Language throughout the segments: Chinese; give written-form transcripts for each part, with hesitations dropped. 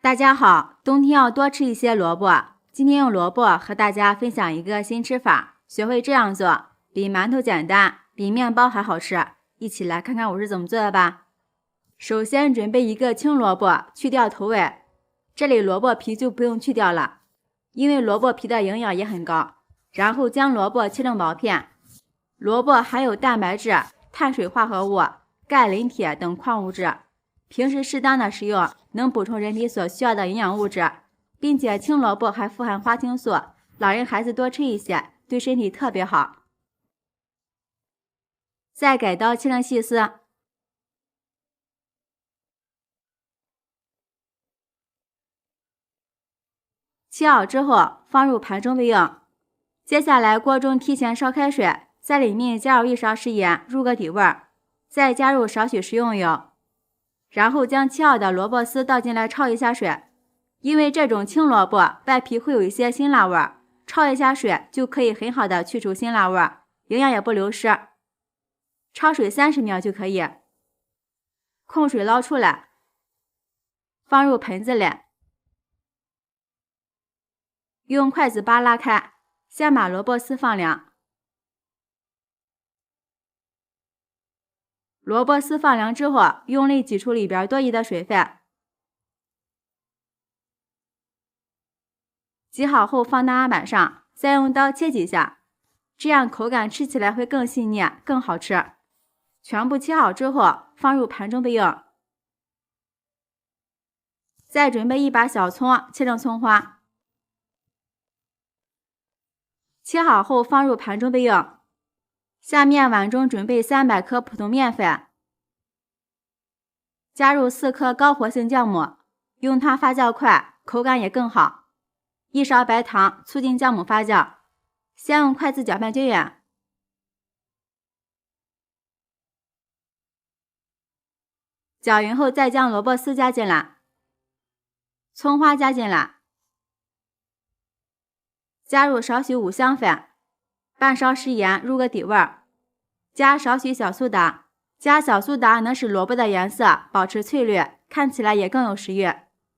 大家好，冬天要多吃一些萝卜。今天用萝卜和大家分享一个新吃法，学会这样做，比馒头简单，比面包还好吃。一起来看看我是怎么做的吧。首先准备一个青萝卜，去掉头尾。这里萝卜皮就不用去掉了，因为萝卜皮的营养也很高。然后将萝卜切成薄片。萝卜含有蛋白质、碳水化合物、钙、磷、铁等矿物质。平时适当的食用，能补充人体所需要的营养物质，并且青萝卜还富含花青素，老人孩子多吃一些，对身体特别好。再改刀切成细丝，切好之后放入盘中备用。接下来锅中提前烧开水，在里面加入1勺食盐，入个底味儿，再加入少许食用油。然后将切好的萝卜丝倒进来焯一下水，因为这种青萝卜外皮会有一些辛辣味儿，焯一下水就可以很好的去除辛辣味儿，营养也不流失。焯水30秒就可以。控水捞出来，放入盆子里，用筷子扒拉开，先把萝卜丝放凉。萝卜丝放凉之后，用力挤出里边多余的水分。挤好后放到案板上，再用刀切几下，这样口感吃起来会更细腻，更好吃。全部切好之后，放入盘中备用。再准备一把小葱，切成葱花。切好后放入盘中备用。下面碗中准备300克普通面粉，加入4颗高活性酵母，用它发酵快，口感也更好。1勺白糖，促进酵母发酵。先用筷子搅拌均匀。搅匀后再将萝卜丝加进来，葱花加进来，加入少许五香粉，半勺食盐入个底味儿，加少许小苏打。加小苏打能使萝卜的颜色保持翠绿，看起来也更有食欲。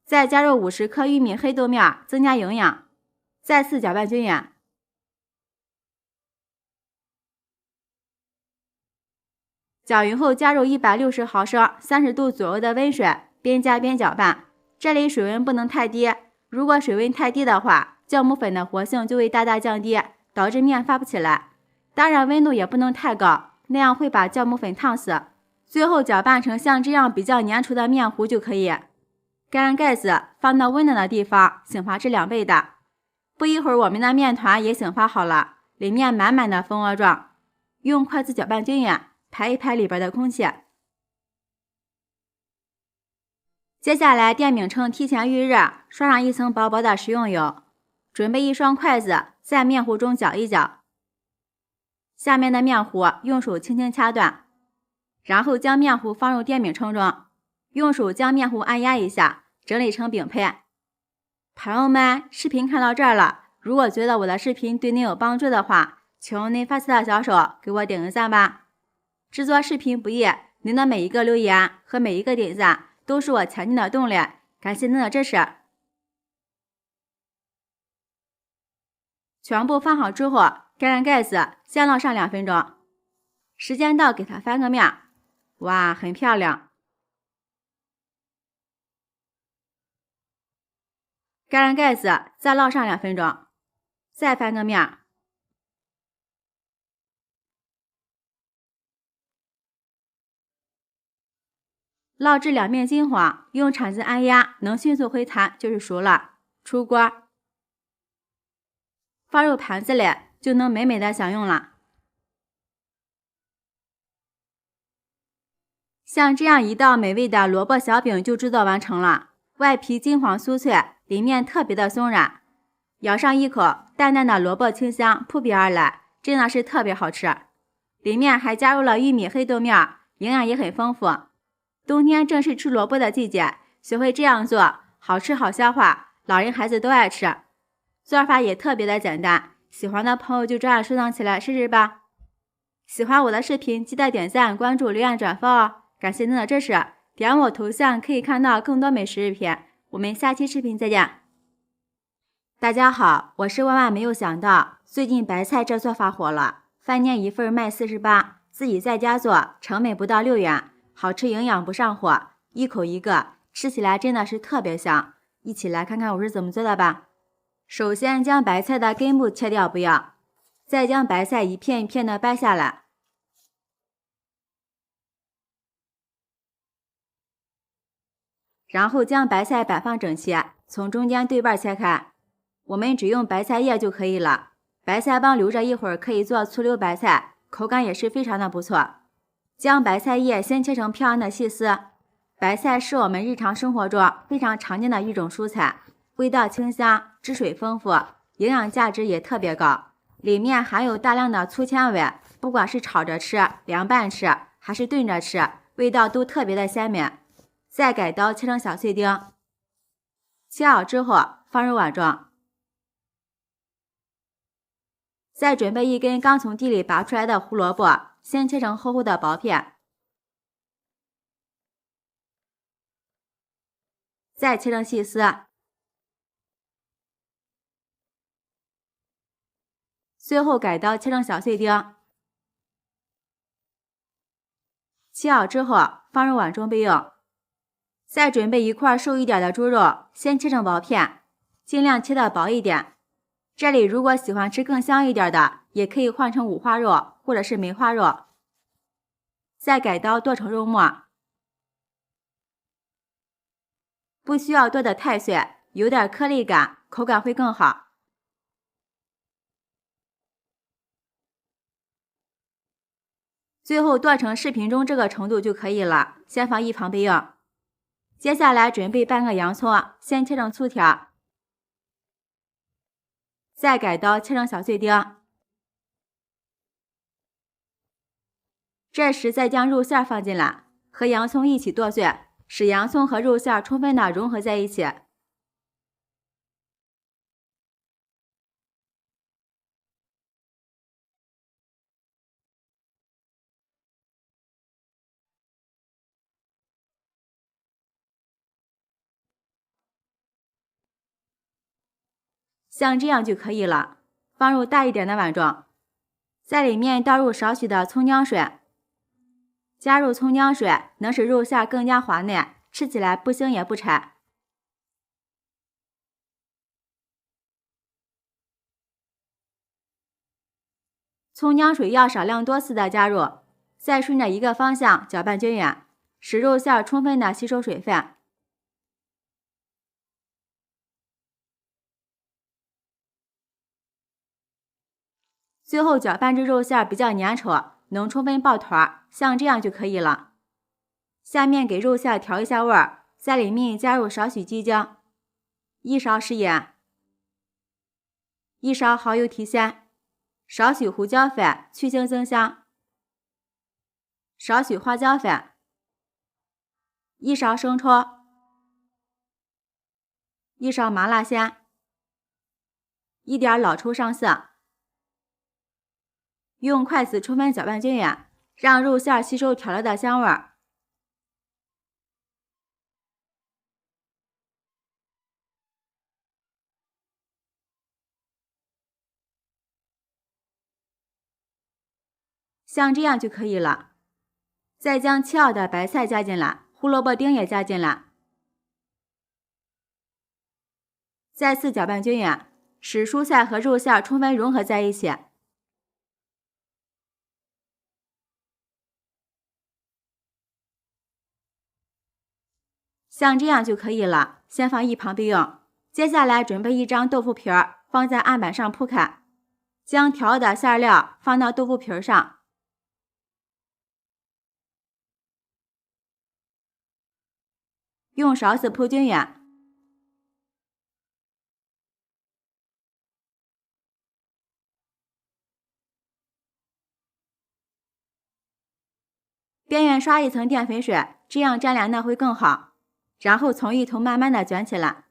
再加入50克玉米黑豆面，增加营养。再次搅拌均匀。搅匀后加入160毫升30度左右的温水，边加边搅拌。这里水温不能太低，如果水温太低的话，酵母粉的活性就会大大降低，导致面发不起来。当然温度也不能太高，那样会把酵母粉烫死。最后搅拌成像这样比较粘稠的面糊就可以。盖上盖子，放到温暖的地方，醒发至2倍大。不一会儿我们的面团也醒发好了，里面满满的蜂窝状。用筷子搅拌均匀，排一排里边的空气。接下来电饼铛提前预热，刷上一层薄薄的食用油，准备1双筷子，在面糊中搅一搅。下面的面糊用手轻轻掐断，然后将面糊放入电饼铛中，用手将面糊按压一下，整理成饼胚。朋友们，视频看到这儿了，如果觉得我的视频对您有帮助的话，请用您发财的小手给我点个赞吧。制作视频不易，您的每一个留言和每一个点赞都是我前进的动力，感谢您的支持。全部放好之后，盖上盖子，先烙上2分钟。时间到，给它翻个面。哇，很漂亮。盖上盖子，再烙上2分钟，再翻个面。烙至2面金黄，用铲子按压，能迅速回弹就是熟了。出锅，放入盘子里，就能美美的享用了。像这样一道美味的萝卜小饼就制作完成了，外皮金黄酥脆，里面特别的松软，咬上一口，淡淡的萝卜清香扑鼻而来，真的是特别好吃。里面还加入了玉米黑豆面，营养也很丰富。冬天正是吃萝卜的季节，学会这样做，好吃好消化，老人孩子都爱吃。做法也特别的简单，喜欢的朋友就这样收藏起来试试吧。喜欢我的视频，记得点赞、关注、留言、转发哦！感谢您的支持，点我头像可以看到更多美食视频。我们下期视频再见。大家好，我是万万没有想到，最近白菜这做法火了，饭店一份卖48，自己在家做成本不到6元，好吃营养不上火，一口一个，吃起来真的是特别香。一起来看看我是怎么做的吧。首先将白菜的根部切掉不要，再将白菜一片一片的掰下来，然后将白菜摆放整齐，从中间对半切开。我们只用白菜叶就可以了，白菜帮留着一会儿可以做醋溜白菜，口感也是非常的不错。将白菜叶先切成漂亮的细丝。白菜是我们日常生活中非常常见的一种蔬菜，味道清香，汁水丰富，营养价值也特别高，里面含有大量的粗纤维，不管是炒着吃、凉拌吃还是炖着吃，味道都特别的鲜美。再改刀切成小碎丁，切好之后放入碗中。再准备一根刚从地里拔出来的胡萝卜，先切成厚厚的薄片，再切成细丝，最后改刀切成小碎丁。切好之后放入碗中备用。再准备一块瘦一点的猪肉，先切成薄片，尽量切的薄一点。这里如果喜欢吃更香一点的，也可以换成五花肉或者是梅花肉。再改刀剁成肉末，不需要剁得太碎，有点颗粒感，口感会更好。最后剁成视频中这个程度就可以了，先放一旁备用。接下来准备半个洋葱，先切成粗条，再改刀切成小碎丁。这时再将肉馅放进来，和洋葱一起剁碎，使洋葱和肉馅充分的融合在一起。像这样就可以了，放入大一点的碗中，在里面倒入少许的葱姜水。加入葱姜水能使肉馅更加滑嫩，吃起来不腥也不柴。葱姜水要少量多次的加入，再顺着一个方向搅拌均匀，使肉馅充分的吸收水分。最后搅拌至肉馅比较粘稠，能充分爆团，像这样就可以了。下面给肉馅调一下味儿，在里面加入少许鸡精，1勺食盐，1勺蚝油提鲜，少许胡椒粉去腥增香，少许花椒粉，1勺生抽，1勺麻辣鲜，一点老抽上色。用筷子充分搅拌均匀，让肉馅吸收调料的香味儿。像这样就可以了。再将切好的白菜加进来，胡萝卜丁也加进来，再次搅拌均匀，使蔬菜和肉馅充分融合在一起。像这样就可以了，先放一旁备用。接下来准备一张豆腐皮儿，放在案板上铺开，将调好的馅料放到豆腐皮上，用勺子铺均匀。边缘刷一层淀粉水，这样粘连的会更好。然后从一头慢慢的卷起来。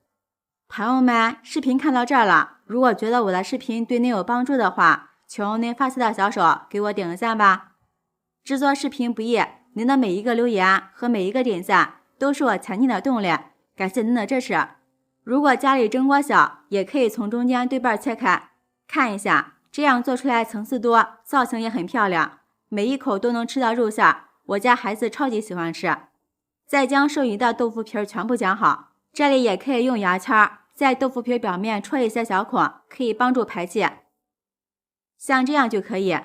朋友们，视频看到这儿了，如果觉得我的视频对您有帮助的话，求您发财的小手给我点个赞吧。制作视频不易，您的每一个留言和每一个点赞都是我前进的动力，感谢您的支持。如果家里蒸锅小，也可以从中间对半切开，看一下，这样做出来层次多，造型也很漂亮，每一口都能吃到肉馅，我家孩子超级喜欢吃。再将剩余的豆腐皮全部夹好，这里也可以用牙签在豆腐皮表面戳一些小孔，可以帮助排气。像这样就可以。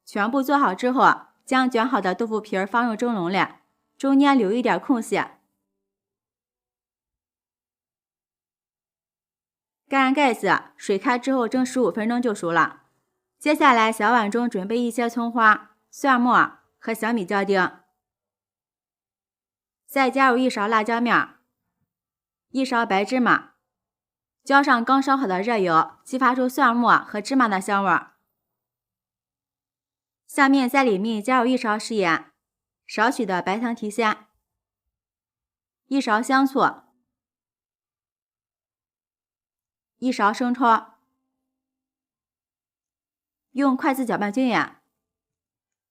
全部做好之后，将卷好的豆腐皮放入蒸笼里，中间留一点空隙。盖上盖子，水开之后蒸15分钟就熟了。接下来小碗中准备一些葱花、蒜末和小米椒丁，再加入1勺辣椒面、1勺白芝麻，浇上刚烧好的热油，激发出蒜末和芝麻的香味。下面在里面加入1勺食盐、少许的白糖提鲜、1勺香醋、1勺生抽，用筷子搅拌均匀。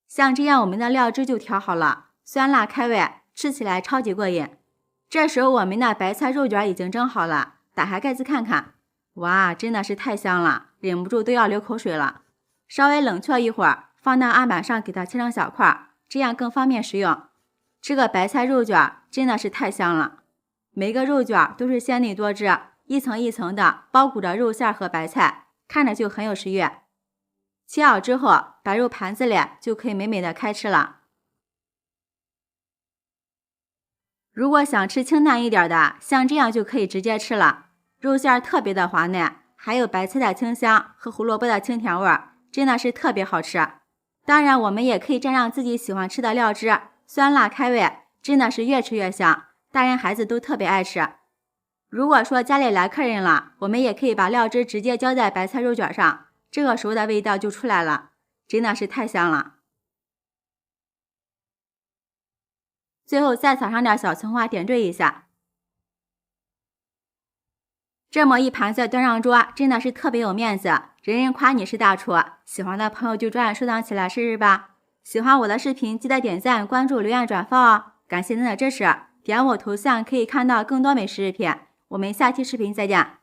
像这样我们的料汁就调好了，酸辣开胃，吃起来超级过瘾。这时候我们的白菜肉卷已经蒸好了，打开盖子看看，哇，真的是太香了，忍不住都要流口水了。稍微冷却一会儿，放到案板上给它切成小块，这样更方便食用。这个白菜肉卷真的是太香了，每个肉卷都是鲜嫩多汁，一层一层的包裹着肉馅和白菜，看着就很有食欲。切好之后摆入盘子里，就可以美美的开吃了。如果想吃清淡一点的，像这样就可以直接吃了。肉馅特别的滑嫩，还有白菜的清香和胡萝卜的清甜味，真的是特别好吃。当然我们也可以蘸上自己喜欢吃的料汁，酸辣开胃，真的是越吃越香，大人孩子都特别爱吃。如果说家里来客人了，我们也可以把料汁直接浇在白菜肉卷上，这个时候的味道就出来了，真的是太香了。最后再撒上点小葱花点缀一下。这么一盘菜端上桌，真的是特别有面子，人人夸你是大厨，喜欢的朋友就抓紧收藏起来试试吧。喜欢我的视频记得点赞、关注、留言、转发哦，感谢您的支持。点我头像可以看到更多美食视频，我们下期视频再见。